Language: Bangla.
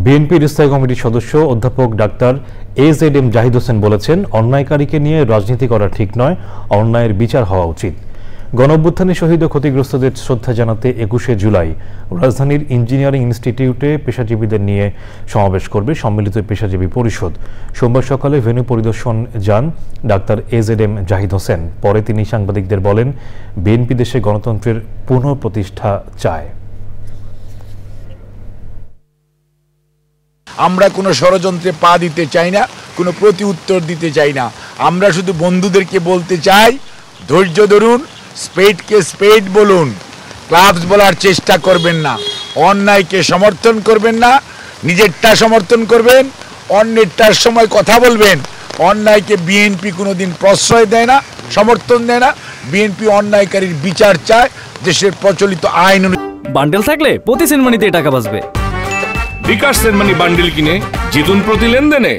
বিএনপির স্থায়ী কমিটির সদস্য অধ্যাপক ডাক্তার AZM জাহিদ হোসেন বলেছেন, অন্যায়কারীকে নিয়ে রাজনীতি করা ঠিক নয়, অন্যায়ের বিচার হওয়া উচিত। গণঅভ্যুত্থানে শহীদ ও ক্ষতিগ্রস্তদের শ্রদ্ধা জানাতে 21শে জুলাই রাজধানীর ইঞ্জিনিয়ারিং ইনস্টিটিউটে পেশাজীবীদের নিয়ে সমাবেশ করবে সম্মিলিত পেশাজীবী পরিষদ। সোমবার সকালে ভেন্যু পরিদর্শন যান ডাক্তার AZM জাহিদ হোসেন। পরে তিনি সাংবাদিকদের বলেন, বিএনপি দেশে গণতন্ত্রের পুনঃপ্রতিষ্ঠা চায়। আমরা কোনো ষড়যন্ত্রে পা দিতে চাই না, কোনো প্রতি উত্তর দিতে চাই না। আমরা শুধু বন্ধুদেরকে বলতে চাই, ধৈর্য ধরুন, স্পেডকে স্পেড বলুন, ক্লাবস বলার চেষ্টা করবেন না, অন্যায়কে সমর্থন করবেন না, নিজেরটা সমর্থন করবেন, অন্যেরটার সময় কথা বলবেন। অন্যায়কে বিএনপি কোনোদিন প্রশ্রয় দেয় না, সমর্থন দেয় না। বিএনপি অন্যায়কারীর বিচার চায়, দেশের প্রচলিত আইন অনুযায়ী। বান্ডেল থাকলে প্রতি সেনমানিতে টাকা বাঁচবে। বিকাশ সেনমানি বান্ডেল কিনে জিতুন প্রতি লেনদেনে।